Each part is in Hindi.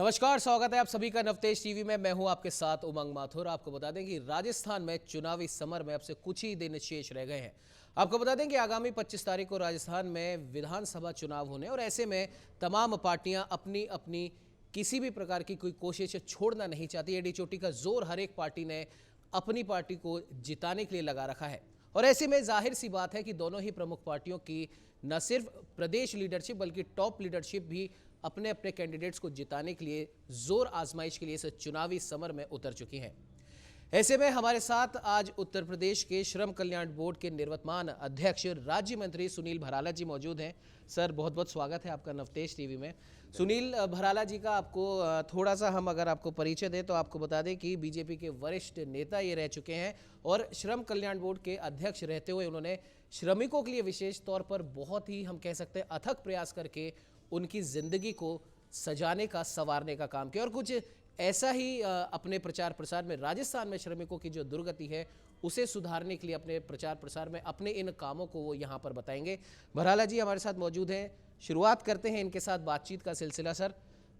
नमस्कार, स्वागत है आप सभी का नवतेज टीवी में। मैं हूं आपके साथ उमंग माथुर। आपको बता दें कि राजस्थान में चुनावी समर में अब से कुछ ही दिन शेष रह गए हैं। आपको बता दें कि आगामी 25 तारीख को राजस्थान में विधानसभा चुनाव होने और ऐसे में तमाम पार्टियां अपनी अपनी किसी भी प्रकार की कोई कोशिश छोड़ना नहीं चाहती। एडी चोटी का जोर हर एक पार्टी ने अपनी पार्टी को जिताने के लिए लगा रखा है और ऐसे में जाहिर सी बात है कि दोनों ही प्रमुख पार्टियों की न सिर्फ प्रदेश लीडरशिप बल्कि टॉप लीडरशिप भी अपने अपने कैंडिडेट्स को जिताने के लिए जोर आजमाइश के लिए इस चुनावी समर में उतर चुकी हैं। ऐसे में हमारे साथ आज उत्तर प्रदेश के श्रम कल्याण बोर्ड के निवर्तमान अध्यक्ष राज्य मंत्री सुनील भराला जी मौजूद हैं। सर, बहुत बहुत स्वागत है आपका नवतेज टीवी में। सुनील भराला जी का आपको थोड़ा सा हम अगर आपको परिचय दें तो आपको बता दें कि बीजेपी के वरिष्ठ नेता ये रह चुके हैं और श्रम कल्याण बोर्ड के अध्यक्ष रहते हुए उन्होंने श्रमिकों के लिए विशेष तौर पर बहुत ही हम कह सकते हैं अथक प्रयास करके उनकी जिंदगी को सजाने का संवारने का काम किया और कुछ ऐसा ही अपने प्रचार प्रसार में राजस्थान में श्रमिकों की जो दुर्गति है उसे सुधारने के लिए अपने प्रचार प्रसार में अपने इन कामों को वो यहाँ पर बताएंगे। भराला जी हमारे साथ मौजूद हैं। शुरुआत करते हैं इनके साथ बातचीत का सिलसिला। सर,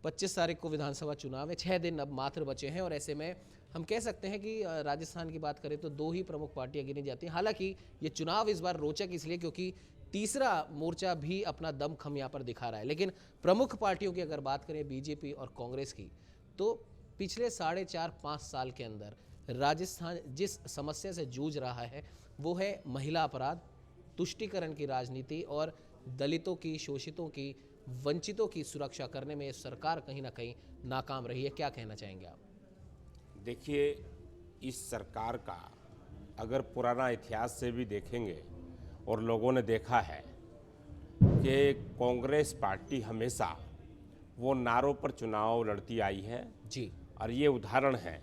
25 तारीख को विधानसभा चुनाव है, 6 दिन अब मात्र बचे हैं और ऐसे में हम कह सकते हैं कि राजस्थान की बात करें तो दो ही प्रमुख पार्टियां गिनी जाती हैं। हालांकि ये चुनाव इस बार रोचक इसलिए क्योंकि तीसरा मोर्चा भी अपना दमखम यहाँ पर दिखा रहा है। लेकिन प्रमुख पार्टियों की अगर बात करें बीजेपी और कांग्रेस की, तो पिछले 4.5-5 साल के अंदर राजस्थान जिस समस्या से जूझ रहा है वो है महिला अपराध, तुष्टीकरण की राजनीति और दलितों की, शोषितों की, वंचितों की सुरक्षा करने में सरकार कहीं ना कहीं नाकाम रही है। क्या कहना चाहेंगे आप? देखिए, इस सरकार का अगर पुराना इतिहास से भी देखेंगे और लोगों ने देखा है कि कांग्रेस पार्टी हमेशा वो नारों पर चुनाव लड़ती आई है जी। और ये उदाहरण है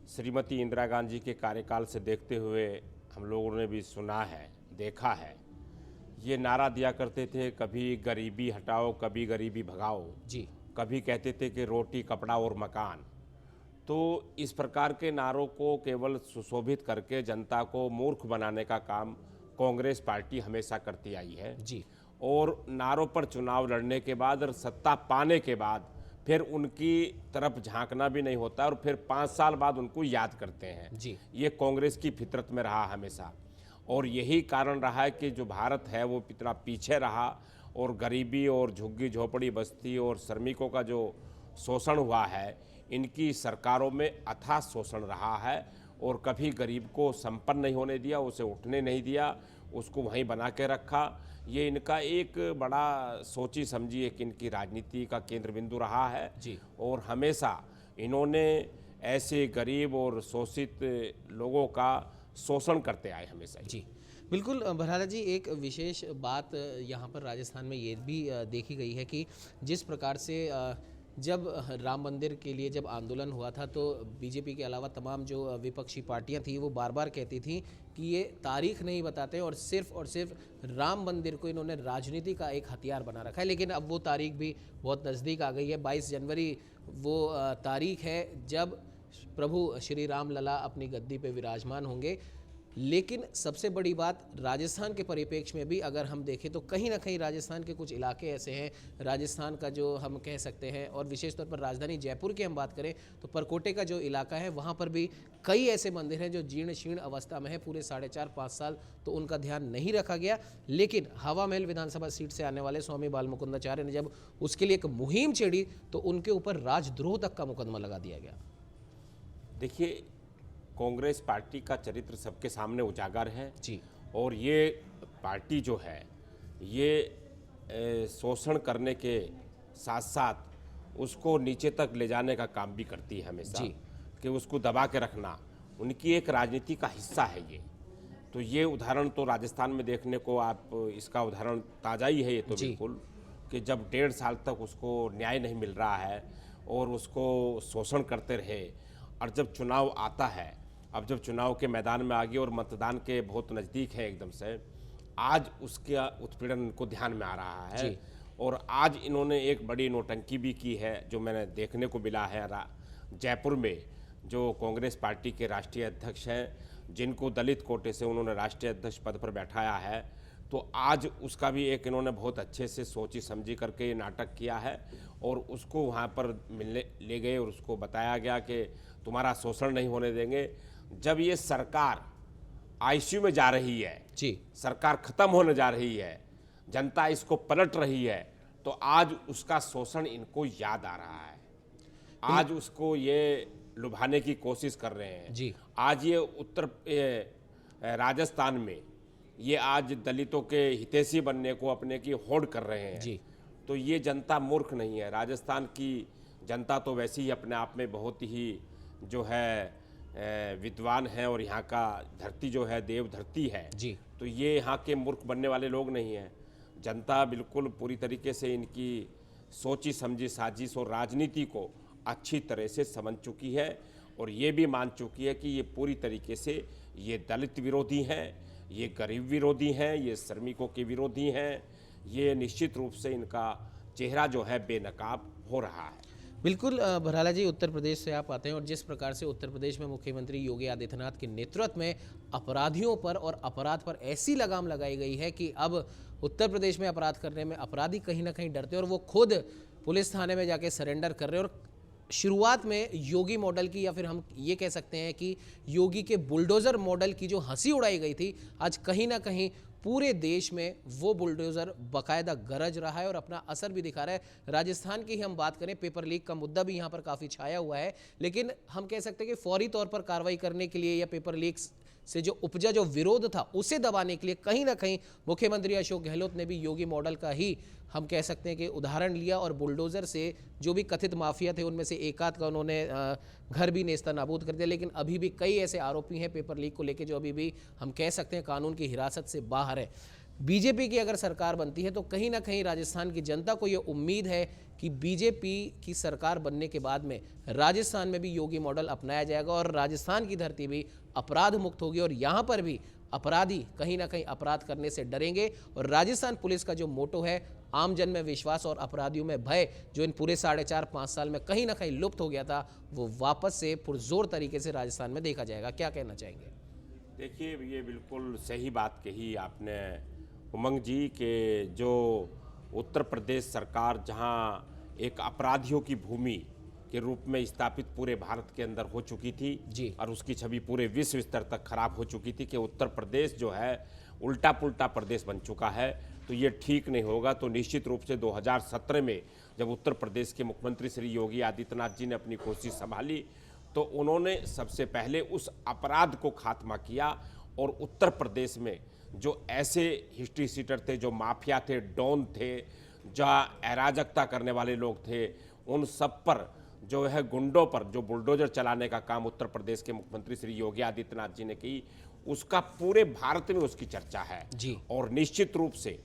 श्रीमती इंदिरा गांधी के कार्यकाल से देखते हुए हम लोगों ने भी सुना है, देखा है। ये नारा दिया करते थे, कभी गरीबी हटाओ, कभी गरीबी भगाओ जी। कभी कहते थे कि रोटी, कपड़ा और मकान। तो इस प्रकार के नारों को केवल सुशोभित करके जनता को मूर्ख बनाने का काम कांग्रेस पार्टी हमेशा करती आई है जी। और नारों पर चुनाव लड़ने के बाद और सत्ता पाने के बाद फिर उनकी तरफ झांकना भी नहीं होता और फिर 5 साल बाद उनको याद करते हैं जी। ये कांग्रेस की फितरत में रहा हमेशा और यही कारण रहा है कि जो भारत है वो इतना पीछे रहा और गरीबी और झुग्गी झोपड़ी बस्ती और श्रमिकों का जो शोषण हुआ है, इनकी सरकारों में अथाह शोषण रहा है और कभी गरीब को संपन्न नहीं होने दिया, उसे उठने नहीं दिया, उसको वहीं बना के रखा। ये इनका एक बड़ा सोची समझी एक इनकी राजनीति का केंद्र बिंदु रहा है जी। और हमेशा इन्होंने ऐसे गरीब और शोषित लोगों का शोषण करते आए हमेशा ही। जी बिल्कुल। भराला जी, एक विशेष बात यहाँ पर राजस्थान में ये भी देखी गई है कि जिस प्रकार से जब राम मंदिर के लिए जब आंदोलन हुआ था तो बीजेपी के अलावा तमाम जो विपक्षी पार्टियां थी वो बार बार कहती थी कि ये तारीख नहीं बताते और सिर्फ राम मंदिर को इन्होंने राजनीति का एक हथियार बना रखा है। लेकिन अब वो तारीख भी बहुत नज़दीक आ गई है। 22 जनवरी वो तारीख है जब प्रभु श्री राम लला अपनी गद्दी पे विराजमान होंगे। लेकिन सबसे बड़ी बात राजस्थान के परिप्रेक्ष्य में भी अगर हम देखें तो कहीं ना कहीं राजस्थान के कुछ इलाके ऐसे हैं, राजस्थान का जो हम कह सकते हैं और विशेष तौर पर राजधानी जयपुर की हम बात करें तो परकोटे का जो इलाका है वहाँ पर भी कई ऐसे मंदिर हैं जो जीर्ण शीर्ण अवस्था में है। पूरे 4.5-5 साल तो उनका ध्यान नहीं रखा गया। लेकिन हवा महल विधानसभा सीट से आने वाले स्वामी बाल मुकुंदाचार्य ने जब उसके लिए एक मुहिम छेड़ी तो उनके ऊपर राजद्रोह तक का मुकदमा लगा दिया गया। देखिए, कांग्रेस पार्टी का चरित्र सबके सामने उजागर है जी। और ये पार्टी जो है ये शोषण करने के साथ साथ उसको नीचे तक ले जाने का काम भी करती है हमेशा जी। कि उसको दबा के रखना उनकी एक राजनीति का हिस्सा है ये। तो ये उदाहरण तो राजस्थान में देखने को आप इसका उदाहरण ताज़ा ही है ये तो बिल्कुल, कि जब 1.5 साल तक उसको न्याय नहीं मिल रहा है और उसको शोषण करते रहे और जब चुनाव आता है, अब जब चुनाव के मैदान में आ गए और मतदान के बहुत नज़दीक है एकदम से, आज उसके उत्पीड़न को ध्यान में आ रहा है और आज इन्होंने एक बड़ी नौटंकी भी की है जो मैंने देखने को मिला है जयपुर में। जो कांग्रेस पार्टी के राष्ट्रीय अध्यक्ष हैं जिनको दलित कोटे से उन्होंने राष्ट्रीय अध्यक्ष पद पर बैठाया है, तो आज उसका भी एक इन्होंने बहुत अच्छे से सोची समझी करके ये नाटक किया है और उसको वहाँ पर मिलने ले गए और उसको बताया गया कि तुम्हारा शोषण नहीं होने देंगे। जब ये सरकार आईसीयू में जा रही है, जी, सरकार खत्म होने जा रही है, जनता इसको पलट रही है, तो आज उसका शोषण इनको याद आ रहा है। आज उसको ये लुभाने की कोशिश कर रहे हैं। जी, आज ये राजस्थान में ये आज दलितों के हितैषी बनने को अपने की होड़ कर रहे हैं। जी, तो ये जनता मूर्ख नहीं है। राजस्थान की जनता तो वैसे ही अपने आप में बहुत ही जो है विद्वान है और यहाँ का धरती जो है देव धरती है। जी, तो ये यहाँ के मूर्ख बनने वाले लोग नहीं हैं। जनता बिल्कुल पूरी तरीके से इनकी सोची समझी साजिश और राजनीति को अच्छी तरह से समझ चुकी है और ये भी मान चुकी है कि ये पूरी तरीके से ये दलित विरोधी हैं, ये गरीब विरोधी हैं, ये श्रमिकों के विरोधी हैं। ये निश्चित रूप से इनका चेहरा जो है बेनकाब हो रहा है। बिल्कुल भराला जी, उत्तर प्रदेश से आप आते हैं और जिस प्रकार से उत्तर प्रदेश में मुख्यमंत्री योगी आदित्यनाथ के नेतृत्व में अपराधियों पर और अपराध पर ऐसी लगाम लगाई गई है कि अब उत्तर प्रदेश में अपराध करने में अपराधी कहीं ना कहीं डरते हैं और वो खुद पुलिस थाने में जाके सरेंडर कर रहे हैं। और शुरुआत में योगी मॉडल की, या फिर हम ये कह सकते हैं कि योगी के बुलडोज़र मॉडल की जो हंसी उड़ाई गई थी, आज कहीं ना कहीं पूरे देश में वो बुलडोज़र बाकायदा गरज रहा है और अपना असर भी दिखा रहा है। राजस्थान की ही हम बात करें, पेपर लीक का मुद्दा भी यहाँ पर काफ़ी छाया हुआ है, लेकिन हम कह सकते हैं कि फौरी तौर पर कार्रवाई करने के लिए या पेपर लीक से जो उपजा जो विरोध था उसे दबाने के लिए कहीं ना कहीं मुख्यमंत्री अशोक गहलोत ने भी योगी मॉडल का ही हम कह सकते हैं कि उदाहरण लिया और बुलडोज़र से जो भी कथित माफिया थे उनमें से एक आध का उन्होंने घर भी नेस्ता नाबूद कर दिया। लेकिन अभी भी कई ऐसे आरोपी हैं पेपर लीक को लेकर जो अभी भी हम कह सकते हैं कानून की हिरासत से बाहर है। बीजेपी की अगर सरकार बनती है तो कहीं ना कहीं राजस्थान की जनता को ये उम्मीद है कि बीजेपी की सरकार बनने के बाद में राजस्थान में भी योगी मॉडल अपनाया जाएगा और राजस्थान की धरती भी अपराध मुक्त होगी और यहाँ पर भी अपराधी कहीं ना कहीं अपराध करने से डरेंगे। और राजस्थान पुलिस का जो मोटो है आम जन में विश्वास और अपराधियों में भय, जो इन पूरे 4.5-5 साल में कहीं ना कहीं लुप्त हो गया था, वो वापस से पुरजोर तरीके से राजस्थान में देखा जाएगा। क्या कहना चाहेंगे? देखिए, ये बिल्कुल सही बात कही आपने उमंग जी के जो उत्तर प्रदेश सरकार जहां एक अपराधियों की भूमि के रूप में स्थापित पूरे भारत के अंदर हो चुकी थी जी, और उसकी छवि पूरे विश्व स्तर तक खराब हो चुकी थी कि उत्तर प्रदेश जो है उल्टा पुल्टा प्रदेश बन चुका है, तो ये ठीक नहीं होगा। तो निश्चित रूप से 2017 में जब उत्तर प्रदेश के मुख्यमंत्री श्री योगी आदित्यनाथ जी ने अपनी कोशिश संभाली तो उन्होंने सबसे पहले उस अपराध को खात्मा किया और उत्तर प्रदेश में जो ऐसे हिस्ट्री सीटर थे, जो माफिया थे, डॉन थे, जहाँ अराजकता करने वाले लोग थे, उन सब पर जो है गुंडों पर जो बुलडोजर चलाने का काम उत्तर प्रदेश के मुख्यमंत्री श्री योगी आदित्यनाथ जी ने की, उसका पूरे भारत में उसकी चर्चा है जी, और निश्चित रूप से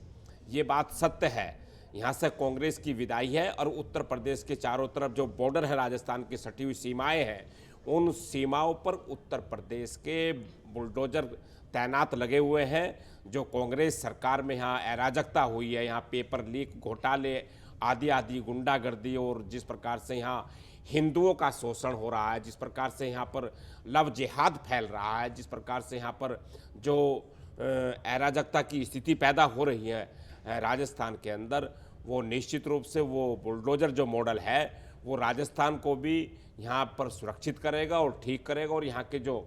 ये बात सत्य है। यहाँ से कांग्रेस की विदाई है और उत्तर प्रदेश के चारों तरफ जो बॉर्डर है, राजस्थान की सटी हुई सीमाएं हैं, उन सीमाओं पर उत्तर प्रदेश के बुलडोजर तैनात लगे हुए हैं। जो कांग्रेस सरकार में यहाँ अराजकता हुई है, यहाँ पेपर लीक घोटाले आदि आदि गुंडागर्दी और जिस प्रकार से यहाँ हिंदुओं का शोषण हो रहा है, जिस प्रकार से यहाँ पर लव जिहाद फैल रहा है, जिस प्रकार से यहाँ पर जो अराजकता की स्थिति पैदा हो रही है राजस्थान के अंदर, वो निश्चित रूप से वो बुलडोजर जो मॉडल है वो राजस्थान को भी यहाँ पर सुरक्षित करेगा और ठीक करेगा और यहाँ के जो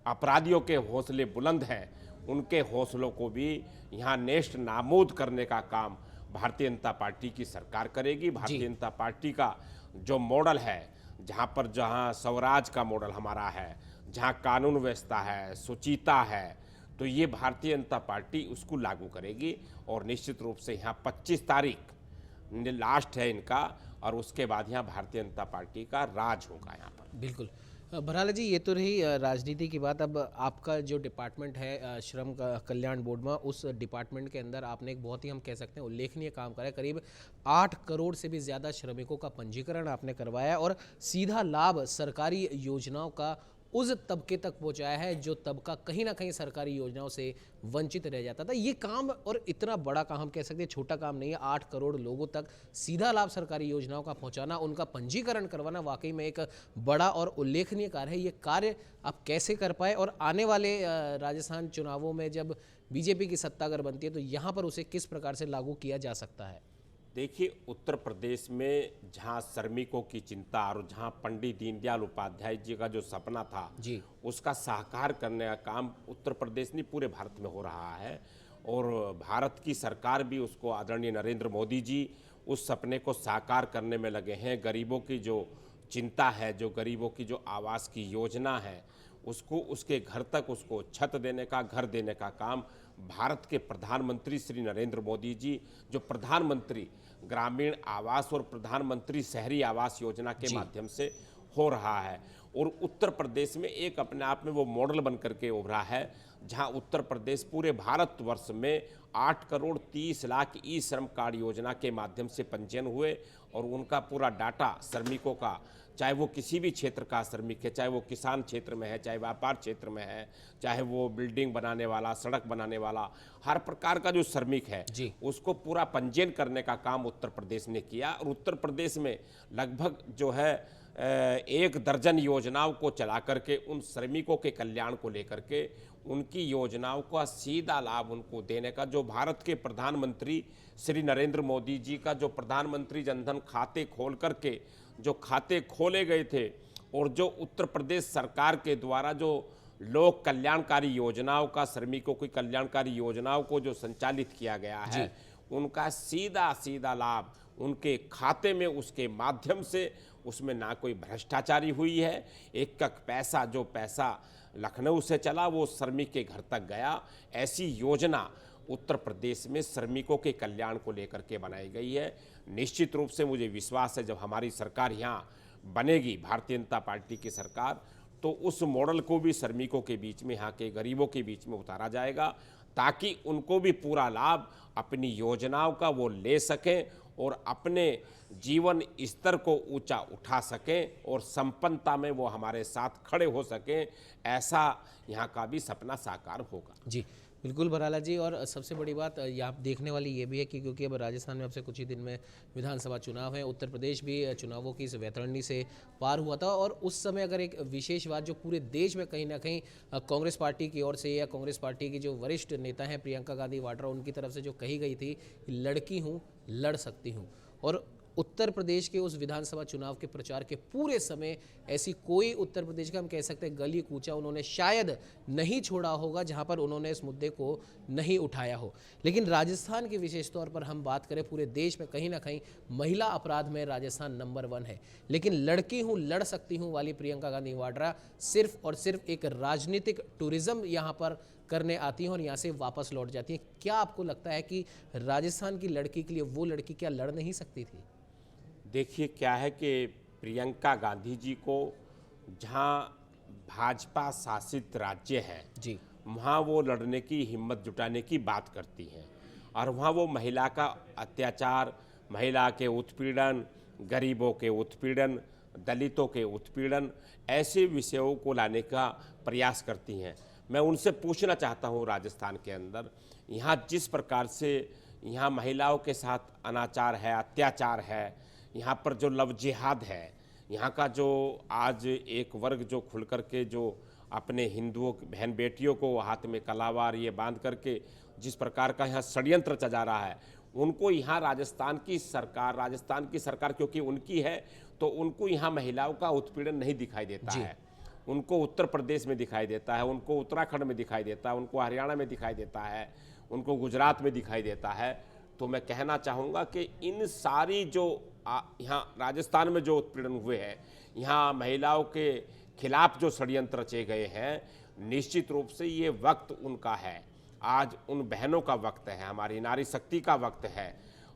अपराधियों के हौसले बुलंद हैं उनके हौसलों को भी यहाँ नेस्त नाबूद करने का काम भारतीय जनता पार्टी की सरकार करेगी। भारतीय जनता पार्टी का जो मॉडल है, जहाँ स्वराज का मॉडल हमारा है, जहाँ कानून व्यवस्था है, सुचिता है, तो ये भारतीय जनता पार्टी उसको लागू करेगी और निश्चित रूप से यहाँ 25 तारीख लास्ट है इनका और उसके बाद यहाँ भारतीय जनता पार्टी का राज होगा यहाँ पर। बिल्कुल। भराला जी, ये तो रही राजनीति की बात। अब आपका जो डिपार्टमेंट है श्रम कल्याण बोर्ड में, उस डिपार्टमेंट के अंदर आपने एक बहुत ही हम कह सकते हैं उल्लेखनीय काम करा है। करीब 8 करोड़ से भी ज़्यादा श्रमिकों का पंजीकरण आपने करवाया और सीधा लाभ सरकारी योजनाओं का उस तबके तक पहुंचाया है जो तबका कहीं ना कहीं सरकारी योजनाओं से वंचित रह जाता था। ये काम, और इतना बड़ा काम, हम कह सकते हैं छोटा काम नहीं है, 8 करोड़ लोगों तक सीधा लाभ सरकारी योजनाओं का पहुंचाना, उनका पंजीकरण करवाना वाकई में एक बड़ा और उल्लेखनीय कार्य है। ये कार्य आप कैसे कर पाए, और आने वाले राजस्थान चुनावों में जब बीजेपी की सत्ता अगर बनती है तो यहाँ पर उसे किस प्रकार से लागू किया जा सकता है? देखिए, उत्तर प्रदेश में जहाँ श्रमिकों की चिंता और जहाँ पंडित दीनदयाल उपाध्याय जी का जो सपना था जी, उसका साकार करने का काम उत्तर प्रदेश नहीं पूरे भारत में हो रहा है। और भारत की सरकार भी उसको, आदरणीय नरेंद्र मोदी जी उस सपने को साकार करने में लगे हैं। गरीबों की जो चिंता है, जो गरीबों की जो आवास की योजना है, उसको उसके घर तक उसको छत देने का, घर देने का काम भारत के प्रधानमंत्री श्री नरेंद्र मोदी जी, जो प्रधानमंत्री ग्रामीण आवास और प्रधानमंत्री शहरी आवास योजना के माध्यम से हो रहा है। और उत्तर प्रदेश में एक अपने आप में वो मॉडल बन करके उभरा है, जहां उत्तर प्रदेश पूरे भारतवर्ष में 8 करोड़ 30 लाख ई श्रम कार्ड योजना के माध्यम से पंजीयन हुए और उनका पूरा डाटा श्रमिकों का, चाहे वो किसी भी क्षेत्र का श्रमिक है, चाहे वो किसान क्षेत्र में है, चाहे व्यापार क्षेत्र में है, चाहे वो बिल्डिंग बनाने वाला, सड़क बनाने वाला, हर प्रकार का जो श्रमिक है जी, उसको पूरा पंजीयन करने का काम उत्तर प्रदेश ने किया। और उत्तर प्रदेश में लगभग जो है 1 दर्जन योजनाओं को चला करके उन श्रमिकों के कल्याण को लेकर के उनकी योजनाओं का सीधा लाभ उनको देने का, जो भारत के प्रधानमंत्री श्री नरेंद्र मोदी जी का जो प्रधानमंत्री जनधन खाते खोल करके जो खाते खोले गए थे, और जो उत्तर प्रदेश सरकार के द्वारा जो लोक कल्याणकारी योजनाओं का, श्रमिकों की कल्याणकारी योजनाओं को जो संचालित किया गया है, उनका सीधा सीधा लाभ उनके खाते में, उसके माध्यम से उसमें ना कोई भ्रष्टाचारी हुई है। एक पैसा, जो पैसा लखनऊ से चला वो श्रमिक के घर तक गया। ऐसी योजना उत्तर प्रदेश में श्रमिकों के कल्याण को लेकर के बनाई गई है। निश्चित रूप से मुझे विश्वास है जब हमारी सरकार यहाँ बनेगी, भारतीय जनता पार्टी की सरकार, तो उस मॉडल को भी श्रमिकों के बीच में, यहाँ के गरीबों के बीच में उतारा जाएगा, ताकि उनको भी पूरा लाभ अपनी योजनाओं का वो ले सकें और अपने जीवन स्तर को ऊंचा उठा सकें और संपन्नता में वो हमारे साथ खड़े हो सकें। ऐसा यहाँ का भी सपना साकार होगा। जी, बिल्कुल भराला जी। और सबसे बड़ी बात यहाँ देखने वाली ये भी है कि क्योंकि अब राजस्थान में अब से कुछ ही दिन में विधानसभा चुनाव है, उत्तर प्रदेश भी चुनावों की इस वैतरणी से पार हुआ था, और उस समय अगर एक विशेष बात जो पूरे देश में कहीं ना कहीं कांग्रेस पार्टी की ओर से, या कांग्रेस पार्टी की जो वरिष्ठ नेता हैं प्रियंका गांधी वाड्रा, उनकी तरफ से जो कही गई थी, लड़की हूँ लड़ सकती हूँ, और उत्तर प्रदेश के उस विधानसभा चुनाव के प्रचार के पूरे समय ऐसी कोई उत्तर प्रदेश का, हम कह सकते हैं, गली कूचा उन्होंने शायद नहीं छोड़ा होगा जहां पर उन्होंने इस मुद्दे को नहीं उठाया हो। लेकिन राजस्थान की विशेष तौर पर हम बात करें, पूरे देश में कहीं ना कहीं महिला अपराध में राजस्थान नंबर 1 है, लेकिन लड़की हूँ लड़ सकती हूँ वाली प्रियंका गांधी वाड्रा सिर्फ और सिर्फ एक राजनीतिक टूरिज्म यहाँ पर करने आती हैं और यहाँ से वापस लौट जाती हैं। क्या आपको लगता है कि राजस्थान की लड़की के लिए वो लड़की क्या लड़ नहीं सकती थी? देखिए, क्या है कि प्रियंका गांधी जी को जहाँ भाजपा शासित राज्य है जी, वहाँ वो लड़ने की हिम्मत जुटाने की बात करती हैं, और वहाँ वो महिला का अत्याचार, महिला के उत्पीड़न, गरीबों के उत्पीड़न, दलितों के उत्पीड़न, ऐसे विषयों को लाने का प्रयास करती हैं। मैं उनसे पूछना चाहता हूँ, राजस्थान के अंदर यहाँ जिस प्रकार से यहाँ महिलाओं के साथ अनाचार है, अत्याचार है, यहाँ पर जो लव जिहाद है, यहाँ का जो आज एक वर्ग जो खुल कर के जो अपने हिंदुओं बहन बेटियों को हाथ में कलावार ये बांध करके जिस प्रकार का यहाँ षड्यंत्र चला रहा है, उनको यहाँ राजस्थान की सरकार क्योंकि उनकी है, तो उनको यहाँ महिलाओं का उत्पीड़न नहीं दिखाई देता है। उनको उत्तर प्रदेश में दिखाई देता है, उनको उत्तराखंड में दिखाई देता है, उनको हरियाणा में दिखाई देता है, उनको गुजरात में दिखाई देता है। तो मैं कहना चाहूँगा कि इन सारी जो यहाँ राजस्थान में जो उत्पीड़न हुए हैं, यहाँ महिलाओं के खिलाफ जो षड्यंत्र रचे गए हैं, निश्चित रूप से ये वक्त उनका है। आज उन बहनों का वक्त है, हमारी नारी शक्ति का वक्त है,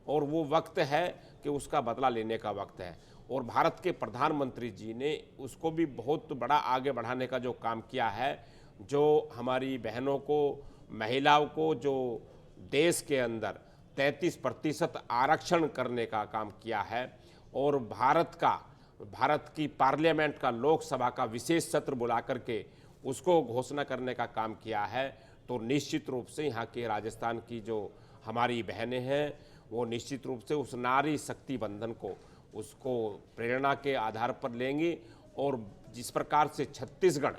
और वो वक्त है कि उसका बदला लेने का वक्त है। और भारत के प्रधानमंत्री जी ने उसको भी बहुत बड़ा आगे बढ़ाने का जो काम किया है, जो हमारी बहनों को, महिलाओं को जो देश के अंदर 33% आरक्षण करने का काम किया है, और भारत का भारत की पार्लियामेंट का, लोकसभा का विशेष सत्र बुला करके उसको घोषणा करने का काम किया है, तो निश्चित रूप से यहाँ के राजस्थान की जो हमारी बहनें हैं वो निश्चित रूप से उस नारी शक्ति बंधन को, उसको प्रेरणा के आधार पर लेंगी। और जिस प्रकार से छत्तीसगढ़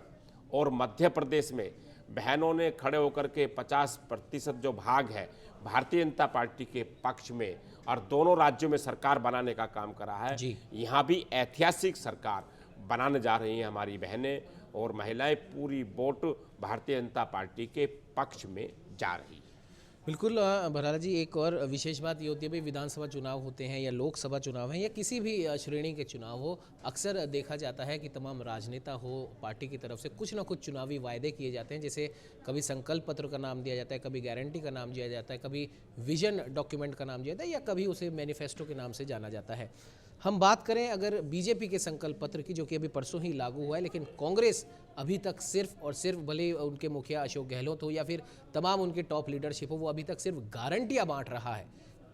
और मध्य प्रदेश में बहनों ने खड़े होकर के 50% जो भाग है भारतीय जनता पार्टी के पक्ष में और दोनों राज्यों में सरकार बनाने का काम करा है, यहाँ भी ऐतिहासिक सरकार बनाने जा रही हैं हमारी बहनें और महिलाएं। पूरी वोट भारतीय जनता पार्टी के पक्ष में जा रही है। बिल्कुल भराला जी, एक और विशेष बात ये होती है भाई, विधानसभा चुनाव होते हैं या लोकसभा चुनाव है या किसी भी श्रेणी के चुनाव हो, अक्सर देखा जाता है कि तमाम राजनेता हो पार्टी की तरफ से कुछ ना कुछ चुनावी वायदे किए जाते हैं। जैसे कभी संकल्प पत्र का नाम दिया जाता है, कभी गारंटी का नाम दिया जाता है, कभी विजन डॉक्यूमेंट का नाम दिया जाता है या कभी उसे मैनिफेस्टो के नाम से जाना जाता है। हम बात करें अगर बीजेपी के संकल्प पत्र की, जो कि अभी परसों ही लागू हुआ है, लेकिन कांग्रेस अभी तक सिर्फ और सिर्फ, भले उनके मुखिया अशोक गहलोत हो या फिर तमाम उनके टॉप लीडरशिप हो, वो अभी तक सिर्फ गारंटियां बांट रहा है।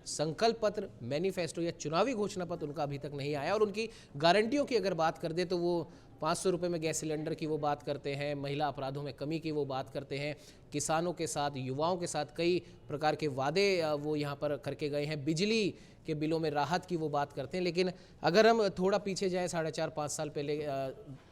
संकल्प पत्र, मैनिफेस्टो या चुनावी घोषणा पत्र उनका अभी तक नहीं आया। और उनकी गारंटियों की अगर बात कर दे तो वो 500 रुपये में गैस सिलेंडर की वो बात करते हैं, महिला अपराधों में कमी की वो बात करते हैं, किसानों के साथ, युवाओं के साथ कई प्रकार के वादे वो यहाँ पर करके गए हैं, बिजली के बिलों में राहत की वो बात करते हैं। लेकिन अगर हम थोड़ा पीछे जाएं, 4.5-5 साल पहले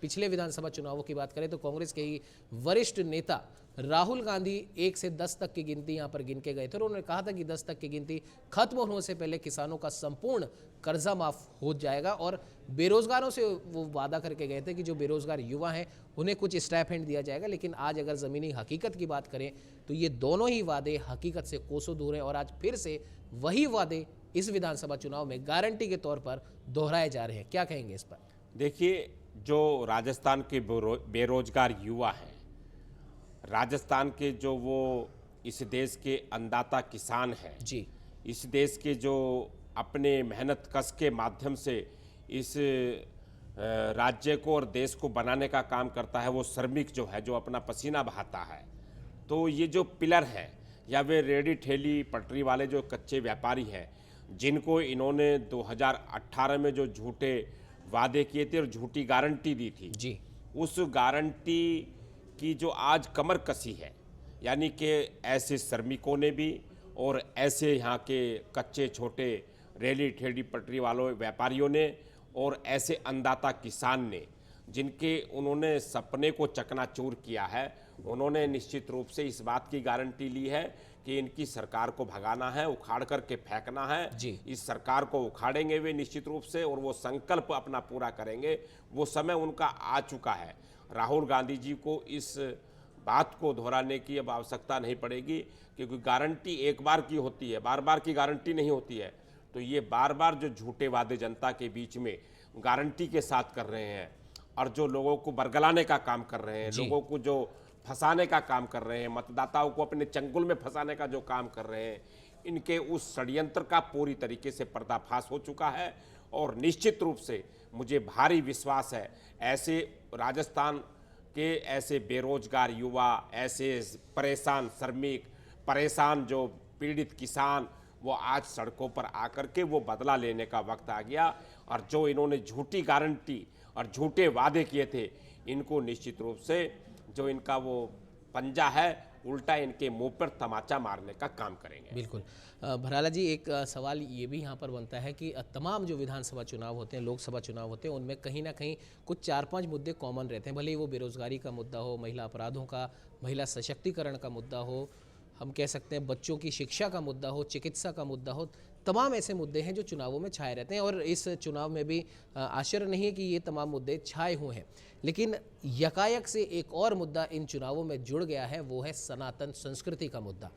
पिछले विधानसभा चुनावों की बात करें तो कांग्रेस के ही वरिष्ठ नेता राहुल गांधी 1 से 10 तक की गिनती यहाँ पर गिन के गए थे और उन्होंने कहा था कि 10 तक की गिनती खत्म होने से पहले किसानों का संपूर्ण कर्जा माफ हो जाएगा। और बेरोजगारों से वो वादा करके गए थे कि जो बेरोजगार युवा हैं उन्हें कुछ स्टाइपेंड दिया जाएगा। लेकिन आज अगर ज़मीनी हकीकत की बात करें तो ये दोनों ही वादे हकीकत से कोसों दूर हैं और आज फिर से वही वादे इस विधानसभा चुनाव में गारंटी के तौर पर दोहराए जा रहे हैं। क्या कहेंगे इस पर? देखिए, जो राजस्थान के बेरोजगार युवा हैं, राजस्थान के जो वो इस देश के अन्नदाता किसान हैं जी, इस देश के जो अपने मेहनत कश के माध्यम से इस राज्य को और देश को बनाने का काम करता है, वो श्रमिक जो है, जो अपना पसीना बहाता है, तो ये जो पिलर है या वे रेडी ठेली पटरी वाले जो कच्चे व्यापारी हैं, जिनको इन्होंने 2018 में जो झूठे वादे किए थे और झूठी गारंटी दी थी जी, उस गारंटी की जो आज कमर कसी है, यानी कि ऐसे श्रमिकों ने भी और ऐसे यहाँ के कच्चे छोटे रेली ठेली पटरी वालों व्यापारियों ने और ऐसे अन्नदाता किसान ने, जिनके उन्होंने सपने को चकनाचूर किया है, उन्होंने निश्चित रूप से इस बात की गारंटी ली है कि इनकी सरकार को भगाना है, उखाड़ करके फेंकना है जी। इस सरकार को उखाड़ेंगे वे निश्चित रूप से और वो संकल्प अपना पूरा करेंगे। वो समय उनका आ चुका है। राहुल गांधी जी को इस बात को दोहराने की अब आवश्यकता नहीं पड़ेगी, क्योंकि गारंटी एक बार की होती है, बार बार की गारंटी नहीं होती है। तो ये बार बार जो झूठे वादे जनता के बीच में गारंटी के साथ कर रहे हैं और जो लोगों को बरगलाने का काम कर रहे हैं, लोगों को जो फंसाने का काम कर रहे हैं, मतदाताओं को अपने चंगुल में फंसाने का जो काम कर रहे हैं, इनके उस षड्यंत्र का पूरी तरीके से पर्दाफाश हो चुका है। और निश्चित रूप से मुझे भारी विश्वास है, ऐसे राजस्थान के ऐसे बेरोजगार युवा, ऐसे परेशान श्रमिक, परेशान जो पीड़ित किसान, वो आज सड़कों पर आकर के वो बदला लेने का वक्त आ गया। और जो इन्होंने झूठी गारंटी और झूठे वादे किए थे, इनको निश्चित रूप से जो इनका वो पंजा है, उल्टा इनके मुंह पर तमाचा मारने का काम करेंगे। बिल्कुल। भराला जी, एक सवाल ये भी यहाँ पर बनता है कि तमाम जो विधानसभा चुनाव होते हैं, लोकसभा चुनाव होते हैं, उनमें कहीं ना कहीं कुछ 4-5 मुद्दे कॉमन रहते हैं। भले ही वो बेरोजगारी का मुद्दा हो, महिला अपराधों का, महिला सशक्तिकरण का मुद्दा हो, हम कह सकते हैं बच्चों की शिक्षा का मुद्दा हो, चिकित्सा का मुद्दा हो, तमाम ऐसे मुद्दे हैं जो चुनावों में छाए रहते हैं। और इस चुनाव में भी आश्चर्य नहीं है कि ये तमाम मुद्दे छाए हुए हैं। लेकिन यकायक से एक और मुद्दा इन चुनावों में जुड़ गया है, वो है सनातन संस्कृति का मुद्दा।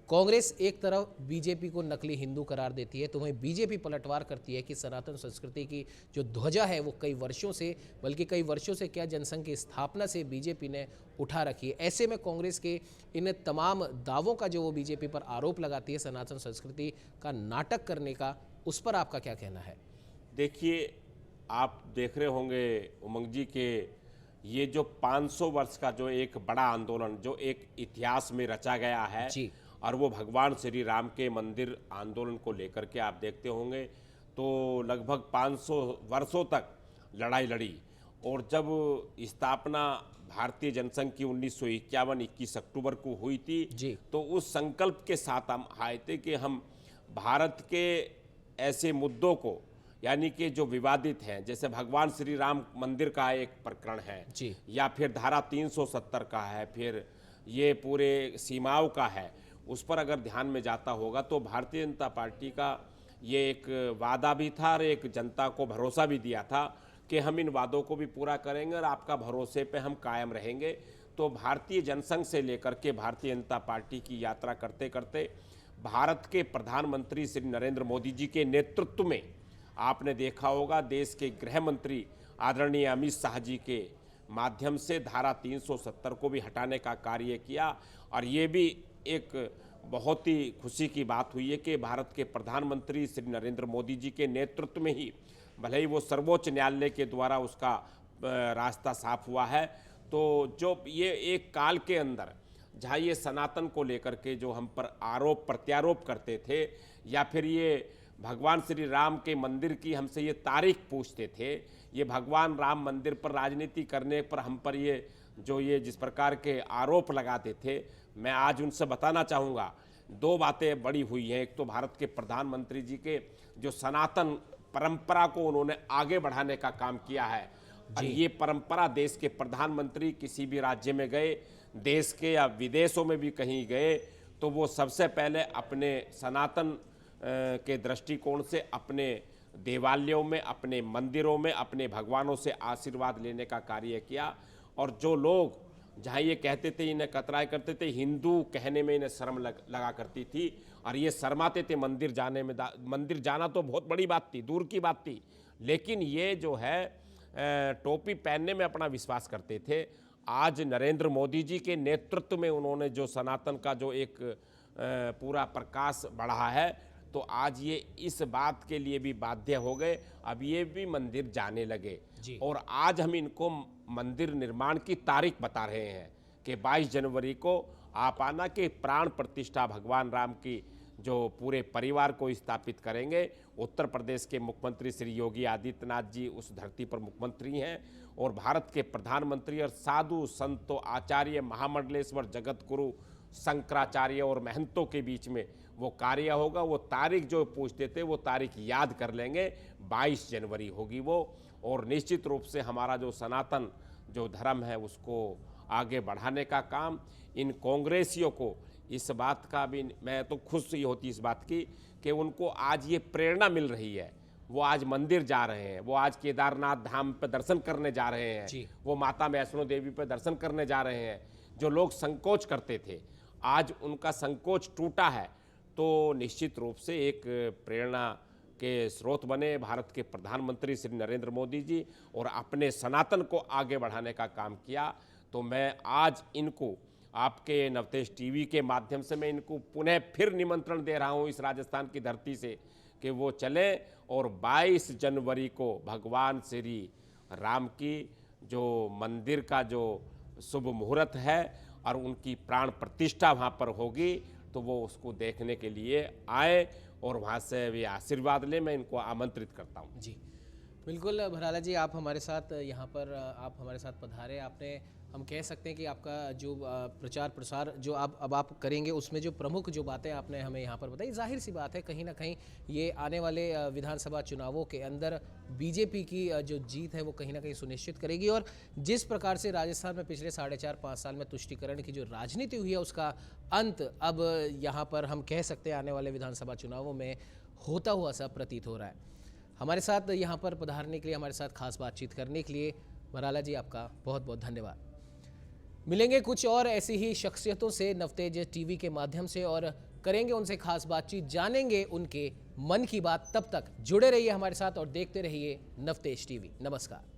कांग्रेस एक तरफ बीजेपी को नकली हिंदू करार देती है, तो वहीं बीजेपी पलटवार करती है कि सनातन संस्कृति की जो ध्वजा है वो कई वर्षों से, बल्कि कई वर्षों से क्या, जनसंघ की स्थापना से बीजेपी ने उठा रखी है। ऐसे में कांग्रेस के इन तमाम दावों का जो वो बीजेपी पर आरोप लगाती है सनातन संस्कृति का नाटक करने का, उस पर आपका क्या कहना है? देखिए, आप देख रहे होंगे उमंग जी के ये जो 500 वर्ष का जो एक बड़ा आंदोलन जो एक इतिहास में रचा गया है जी, और वो भगवान श्री राम के मंदिर आंदोलन को लेकर के आप देखते होंगे तो लगभग 500 वर्षों तक लड़ाई लड़ी। और जब स्थापना भारतीय जनसंघ की 1951 21 अक्टूबर को हुई थी, जी। तो उस संकल्प के साथ हम आए थे कि हम भारत के ऐसे मुद्दों को, यानी कि जो विवादित हैं, जैसे भगवान श्री राम मंदिर का एक प्रकरण है, जी। या फिर धारा 370 का है, फिर ये पूरे सीमाओं का है, उस पर अगर ध्यान में जाता होगा तो भारतीय जनता पार्टी का ये एक वादा भी था और एक जनता को भरोसा भी दिया था कि हम इन वादों को भी पूरा करेंगे और आपका भरोसे पे हम कायम रहेंगे। तो भारतीय जनसंघ से लेकर के भारतीय जनता पार्टी की यात्रा करते करते भारत के प्रधानमंत्री श्री नरेंद्र मोदी जी के नेतृत्व में आपने देखा होगा देश के गृह मंत्री आदरणीय अमित शाह जी के माध्यम से धारा 370 को भी हटाने का कार्य किया। और ये भी एक बहुत ही खुशी की बात हुई है कि भारत के प्रधानमंत्री श्री नरेंद्र मोदी जी के नेतृत्व में ही, भले ही वो सर्वोच्च न्यायालय के द्वारा उसका रास्ता साफ हुआ है, तो जो ये एक काल के अंदर जहाँ ये सनातन को लेकर के जो हम पर आरोप प्रत्यारोप करते थे, या फिर ये भगवान श्री राम के मंदिर की हमसे ये तारीख पूछते थे, ये भगवान राम मंदिर पर राजनीति करने पर हम पर ये जिस प्रकार के आरोप लगाते थे, मैं आज उनसे बताना चाहूँगा दो बातें बड़ी हुई हैं। एक तो भारत के प्रधानमंत्री जी के जो सनातन परंपरा को उन्होंने आगे बढ़ाने का काम किया है, और ये परंपरा देश के प्रधानमंत्री किसी भी राज्य में गए, देश के या विदेशों में भी कहीं गए, तो वो सबसे पहले अपने सनातन के दृष्टिकोण से अपने देवालयों में, अपने मंदिरों में, अपने भगवानों से आशीर्वाद लेने का कार्य किया। और जो लोग जहाँ ये कहते थे, इन्हें कतराए करते थे, हिंदू कहने में इन्हें शर्म लगा करती थी और ये शर्माते थे मंदिर जाने में। मंदिर जाना तो बहुत बड़ी बात थी, दूर की बात थी, लेकिन ये जो है टोपी पहनने में अपना विश्वास करते थे। आज नरेंद्र मोदी जी के नेतृत्व में उन्होंने जो सनातन का जो एक पूरा प्रकाश बढ़ा है, तो आज ये इस बात के लिए भी बाध्य हो गए, अब ये भी मंदिर जाने लगे। और आज हम इनको मंदिर निर्माण की तारीख बता रहे हैं कि 22 जनवरी को आप आना के प्राण प्रतिष्ठा भगवान राम की जो पूरे परिवार को स्थापित करेंगे। उत्तर प्रदेश के मुख्यमंत्री श्री योगी आदित्यनाथ जी उस धरती पर मुख्यमंत्री हैं, और भारत के प्रधानमंत्री और साधु संतों, आचार्य, महामंडलेश्वर, जगत गुरु शंकराचार्य और महंतों के बीच में वो कार्य होगा। वो तारीख जो पूछते थे वो तारीख याद कर लेंगे, 22 जनवरी होगी वो। और निश्चित रूप से हमारा जो सनातन जो धर्म है उसको आगे बढ़ाने का काम इन कांग्रेसियों को, इस बात का भी मैं तो खुशी होती इस बात की कि उनको आज ये प्रेरणा मिल रही है। वो आज मंदिर जा रहे हैं, वो आज केदारनाथ धाम पे दर्शन करने जा रहे हैं, वो माता वैष्णो देवी पे दर्शन करने जा रहे हैं। जो लोग संकोच करते थे, आज उनका संकोच टूटा है। तो निश्चित रूप से एक प्रेरणा के स्रोत बने भारत के प्रधानमंत्री श्री नरेंद्र मोदी जी, और अपने सनातन को आगे बढ़ाने का काम किया। तो मैं आज इनको आपके नवतेज टीवी के माध्यम से मैं इनको पुनः फिर निमंत्रण दे रहा हूँ इस राजस्थान की धरती से कि वो चलें और 22 जनवरी को भगवान श्री राम की जो मंदिर का जो शुभ मुहूर्त है और उनकी प्राण प्रतिष्ठा वहाँ पर होगी, तो वो उसको देखने के लिए आए और वहाँ से वे आशीर्वाद लें। मैं इनको आमंत्रित करता हूँ। जी बिल्कुल भराला जी, आप हमारे साथ यहाँ पर आप हमारे साथ पधारे। आपने, हम कह सकते हैं कि आपका जो प्रचार प्रसार जो अब आप करेंगे उसमें जो प्रमुख जो बातें आपने हमें यहाँ पर बताई, जाहिर सी बात है कहीं ना कहीं ये आने वाले विधानसभा चुनावों के अंदर बीजेपी की जो जीत है वो कहीं ना कहीं सुनिश्चित करेगी। और जिस प्रकार से राजस्थान में पिछले 4.5-5 साल में तुष्टीकरण की जो राजनीति हुई है उसका अंत अब यहाँ पर हम कह सकते हैं आने वाले विधानसभा चुनावों में होता हुआ सा प्रतीत हो रहा है। हमारे साथ यहाँ पर पधारने के लिए, हमारे साथ खास बातचीत करने के लिए भराला जी आपका बहुत बहुत धन्यवाद। मिलेंगे कुछ और ऐसी ही शख्सियतों से नवतेज टीवी के माध्यम से और करेंगे उनसे खास बातचीत, जानेंगे उनके मन की बात। तब तक जुड़े रहिए हमारे साथ और देखते रहिए नवतेज टीवी। नमस्कार।